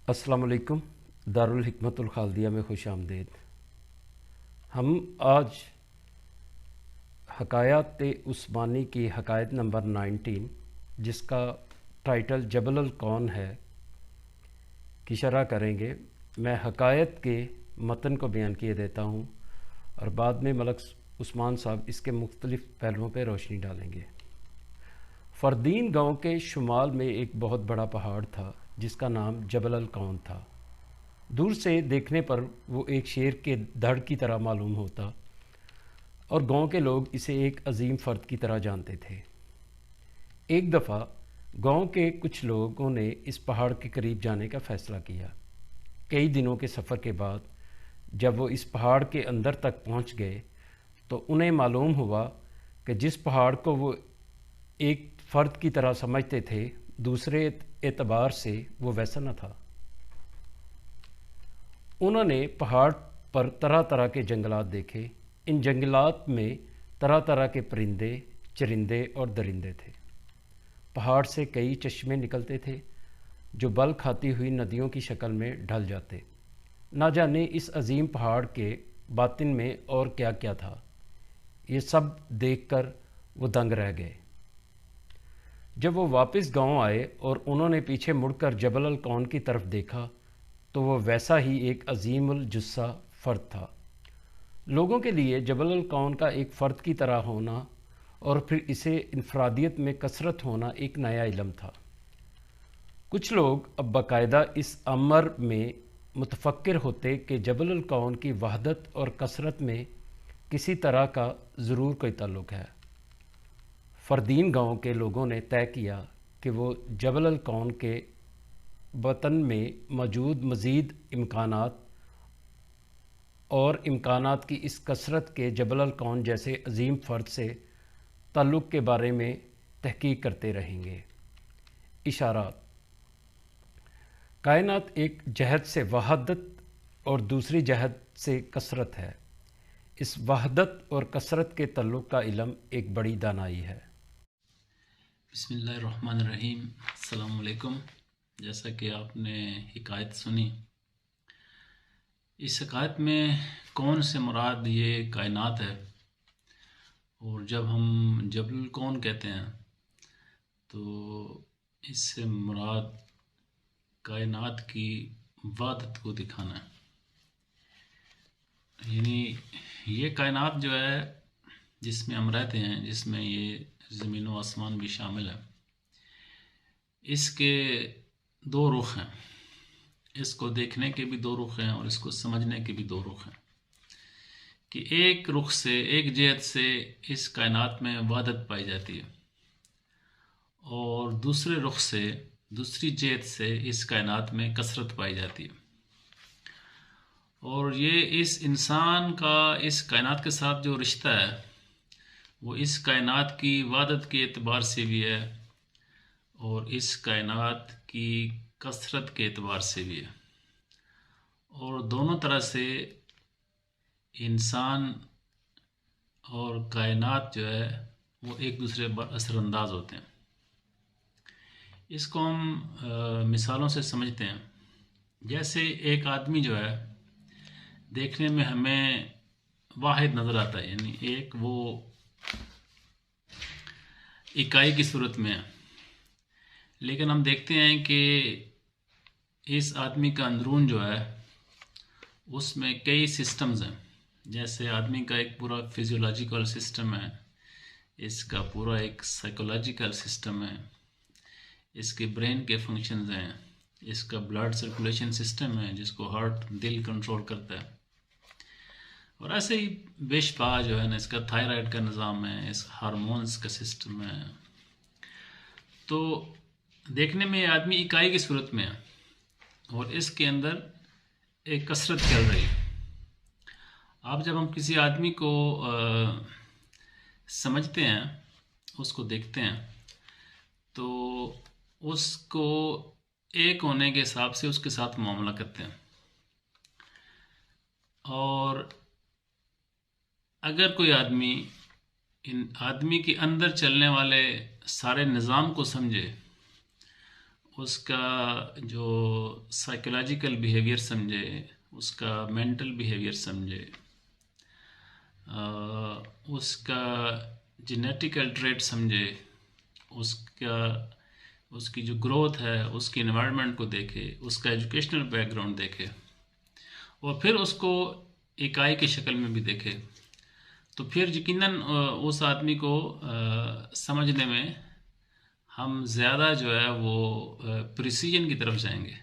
अस्सलाम वालेकुम। दारुल हिकमतुल खालदिया में खुश आमदीद। हम आज हकायात उस्मानी की हकायत नंबर 19 जिसका टाइटल जबल अल कौन है की शरह करेंगे। मैं हकायत के मतन को बयान किए देता हूँ और बाद में मलक उस्मान साहब इसके मुख्तलिफ़ पहलुओं पर रोशनी डालेंगे। फ़रदीन गांव के शुमाल में एक बहुत बड़ा पहाड़ था जिसका नाम जबल अल कौन था। दूर से देखने पर वो एक शेर के धड़ की तरह मालूम होता और गांव के लोग इसे एक अजीम फ़र्द की तरह जानते थे। एक दफ़ा गांव के कुछ लोगों ने इस पहाड़ के करीब जाने का फ़ैसला किया। कई दिनों के सफ़र के बाद जब वो इस पहाड़ के अंदर तक पहुंच गए तो उन्हें मालूम हुआ कि जिस पहाड़ को वो एक फ़र्द की तरह समझते थे, दूसरे एतबार से वो वैसा न था। उन्होंने पहाड़ पर तरह तरह के जंगलात देखे। इन जंगलात में तरह तरह के परिंदे, चरिंदे और दरिंदे थे। पहाड़ से कई चश्मे निकलते थे जो बल खाती हुई नदियों की शक्ल में ढल जाते। ना जाने इस अजीम पहाड़ के बातिन में और क्या क्या था। ये सब देखकर वो दंग रह गए। जब वो वापस गांव आए और उन्होंने पीछे मुड़कर जबल अल कौन की तरफ देखा तो वो वैसा ही एक अजीमुल जुस्सा फ़र्द था। लोगों के लिए जबल अल कौन का एक फ़र्द की तरह होना और फिर इसे इनफरादियत में कसरत होना एक नया इलम था। कुछ लोग अब बाकायदा इस अमर में मुतफक्किर होते कि जबल अल कौन की वहदत और कसरत में किसी तरह का ज़रूर कोई ताल्लुक़ है। फ़रदीन गांव के लोगों ने तय किया कि वो जबल अल कौन के वतन में मौजूद मज़ीद इम्कानात और इम्कानात की इस कसरत के जबल अल कौन जैसे अजीम फ़र्द से ताल्लुक़ के बारे में तहकीक करते रहेंगे। इशारात। कायनात एक जहत से वहदत और दूसरी जहत से कसरत है। इस वहदत और कसरत के ताल्लुक़ का इल्म एक बड़ी दानाई है। बिस्मिल्लाहिर्रहमानिर्रहीम। अस्सलाम वालेकुम। जैसा कि आपने हिकायत सुनी, इस हिकायत में कौन से मुराद ये कायनात है। और जब हम जबल कौन कहते हैं तो इससे मुराद कायनात की वादत को दिखाना है। यानी ये कायनात जो है जिसमें हम रहते हैं, जिसमें ये ज़मीन व आसमान भी शामिल है, इसके दो रुख हैं। इसको देखने के भी दो रुख हैं और इसको समझने के भी दो रुख हैं। कि एक रुख से, एक जिहत से इस कायनात में वहदत पाई जाती है और दूसरे रुख से, दूसरी जिहत से इस कायनात में कसरत पाई जाती है। और ये इस इंसान का इस कायनात के साथ जो रिश्ता है वो इस कायनात की वहदत के एतबार से भी है और इस कायनात की कसरत के एतबार से भी है। और दोनों तरह से इंसान और कायनात जो है वो एक दूसरे पर असरअंदाज होते हैं। इसको हम मिसालों से समझते हैं। जैसे एक आदमी जो है देखने में हमें वाहिद नज़र आता है, यानी एक वो इकाई की सूरत में है, लेकिन हम देखते हैं कि इस आदमी का अंदरून जो है उसमें कई सिस्टम्स हैं। जैसे आदमी का एक पूरा फिजियोलॉजिकल सिस्टम है, इसका पूरा एक साइकोलॉजिकल सिस्टम है, इसके ब्रेन के फंक्शंस हैं, इसका ब्लड सर्कुलेशन सिस्टम है जिसको हार्ट, दिल कंट्रोल करता है, और ऐसे ही बेशपा जो है ना, इसका थायराइड का निज़ाम है, इस हार्मोन्स का सिस्टम है। तो देखने में आदमी इकाई की सूरत में है और इसके अंदर एक कसरत चल रही है। अब जब हम किसी आदमी को समझते हैं, उसको देखते हैं, तो उसको एक होने के हिसाब से उसके साथ मामला करते हैं। और अगर कोई आदमी इन आदमी के अंदर चलने वाले सारे निज़ाम को समझे उसका जो साइकोलॉजिकल बिहेवियर समझे, उसका मेंटल बिहेवियर समझे, उसका जेनेटिकल ट्रेट समझे, उसका उसकी जो ग्रोथ है उसकी इन्वायरमेंट को देखे, उसका एजुकेशनल बैकग्राउंड देखे और फिर उसको इकाई की शक्ल में भी देखे, तो फिर यकीनन उस आदमी को समझने में हम ज़्यादा जो है वो प्रिसीजन की तरफ जाएंगे।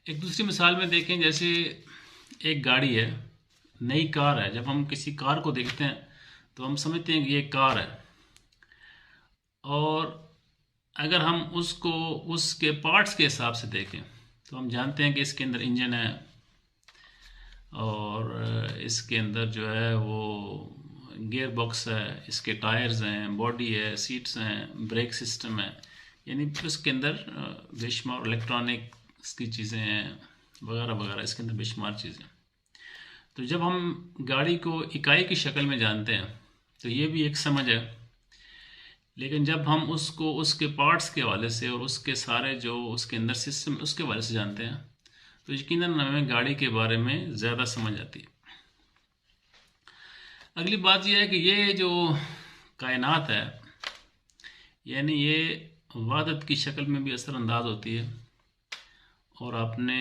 एक दूसरी मिसाल में देखें, जैसे एक गाड़ी है, नई कार है। जब हम किसी कार को देखते हैं तो हम समझते हैं कि ये कार है, और अगर हम उसको उसके पार्ट्स के हिसाब से देखें तो हम जानते हैं कि इसके अंदर इंजन है, और इसके अंदर जो है वो गियर बॉक्स है, इसके टायर्स हैं, बॉडी है, सीट्स हैं, ब्रेक सिस्टम है, यानी उसके अंदर बेशुमार इलेक्ट्रॉनिक्स की चीज़ें हैं वगैरह वगैरह, इसके अंदर बेशुमार चीज़ें। तो जब हम गाड़ी को इकाई की शक्ल में जानते हैं तो ये भी एक समझ है, लेकिन जब हम उसको उसके पार्ट्स के हवाले से और उसके सारे जो उसके अंदर सिस्टम उसके हवाले से जानते हैं तो यकीनन हमें गाड़ी के बारे में ज़्यादा समझ आती है। अगली बात यह है कि ये जो कायनात है, यानी ये वादत की शक्ल में भी असरअंदाज होती है, और अपने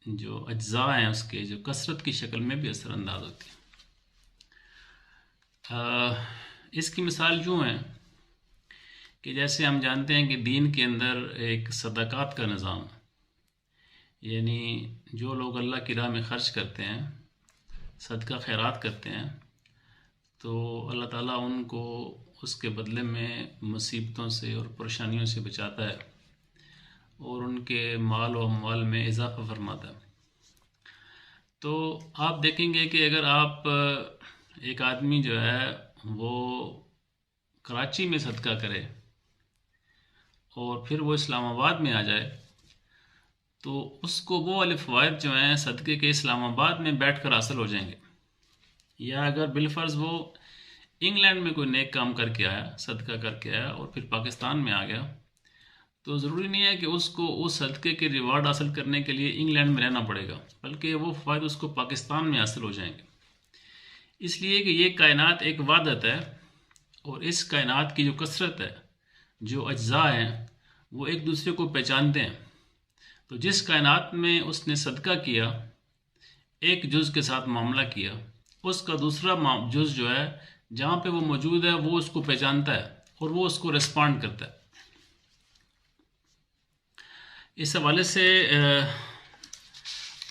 जो अज्जा हैं उसके जो कसरत की शक्ल में भी असरअंदाज होती है। इसकी मिसाल यूँ है कि जैसे हम जानते हैं कि दीन के अंदर एक सदाकत का निज़ाम, यानी जो लोग अल्लाह की राह में ख़र्च करते हैं, सदका खैरात करते हैं, तो अल्लाह ताला उनको उसके बदले में मुसीबतों से और परेशानियों से बचाता है और उनके माल और अमवाल में इजाफ़ा फरमाता है। तो आप देखेंगे कि अगर आप एक आदमी जो है वो कराची में सदका करे और फिर वो इस्लामाबाद में आ जाए, तो उसको वो वाले फ़वाइद जो हैं सदक़े के इस्लामाबाद में बैठकर हासिल हो जाएंगे। या अगर बिलफ़र्ज़ वो इंग्लैंड में कोई नेक काम करके आया, सदका करके आया और फिर पाकिस्तान में आ गया, तो ज़रूरी नहीं है कि उसको उस सदक़े के रिवार्ड हासिल करने के लिए इंग्लैंड में रहना पड़ेगा, बल्कि वो फ़वाइद उसको पाकिस्तान में हासिल हो जाएंगे। इसलिए कि ये कायनात एक वादत है, और इस कायनात की जो कसरत है, जो अज्जा हैं, वो एक दूसरे को पहचानते हैं। तो जिस कायनात में उसने सदका किया, एक जुज़ के साथ मामला किया, उसका दूसरा जुज़ जो है जहाँ पे वो मौजूद है वो उसको पहचानता है और वो उसको रिस्पॉन्ड करता है। इस हवाले से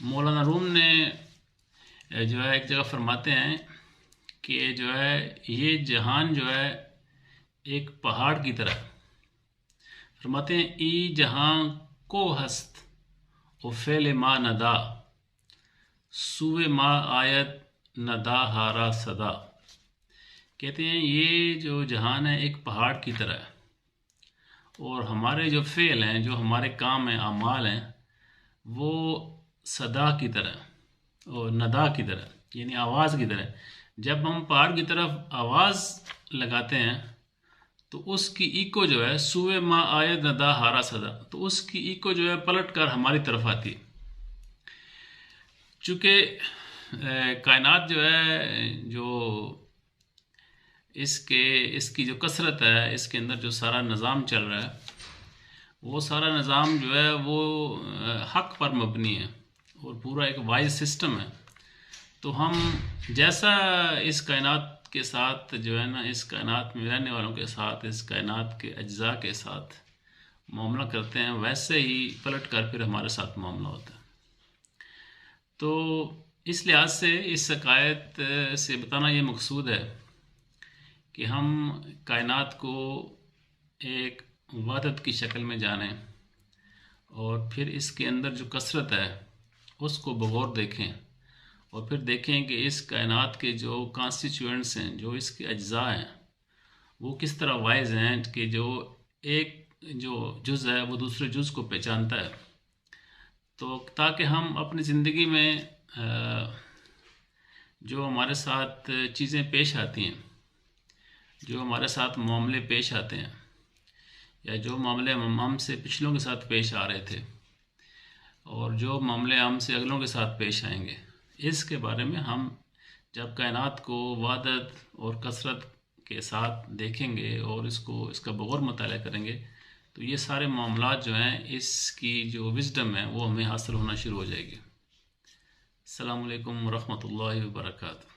मौलाना रूम ने जो है एक जगह फरमाते हैं कि जो है ये जहान जो है एक पहाड़ की तरह, फरमाते हैं ई जहां को हस्त ओ फेल मा नदा सुवे मा आयत नदा हारा सदा। कहते हैं ये जो जहान है एक पहाड़ की तरह है, और हमारे जो फ़ेल हैं, जो हमारे काम हैं, अमाल हैं, वो सदा की तरह और नदा की तरह, यानी आवाज़ की तरह। जब हम पहाड़ की तरफ आवाज़ लगाते हैं तो उसकी इको जो है सुवे मा आयत नदा हारा सदा, तो उसकी इको जो है पलट कर हमारी तरफ आती है। चूँकि कायनात जो है जो इसकी जो कसरत है, इसके अंदर जो सारा निज़ाम चल रहा है, वो सारा निज़ाम जो है वो हक़ पर मबनी है और पूरा एक वाइज सिस्टम है। तो हम जैसा इस कायनात के साथ जो है ना, इस कायनात में रहने वालों के साथ, इस कायनात के अज्जा के साथ मामला करते हैं, वैसे ही पलट कर फिर हमारे साथ मामला होता है। तो इस लिहाज से इस शिकायत से बताना ये मकसूद है कि हम कायनात को एक वादत की शक्ल में जानें और फिर इसके अंदर जो कसरत है उसको बगौर देखें, और फिर देखें कि इस कायनात के जो कॉन्स्टिट्यूएंट्स हैं, जो इसके अज्जा हैं, वो किस तरह वाइज हैं कि जो एक जो जुज़ है वो दूसरे जुज़ को पहचानता है। तो ताकि हम अपनी ज़िंदगी में जो हमारे साथ चीज़ें पेश आती हैं, जो हमारे साथ मामले पेश आते हैं, या जो मामले हमसे पिछलों के साथ पेश आ रहे थे और जो मामले हमसे अगलों के साथ पेश आएंगे, इसके बारे में हम जब कायनात को वहदत और कसरत के साथ देखेंगे और इसका बगौर मुताला करेंगे, तो ये सारे मामलात जो हैं, इसकी जो विज़डम है वो हमें हासिल होना शुरू हो जाएगी। अस्सलामु अलैकुम रहमतुल्लाहि व बरकातहू।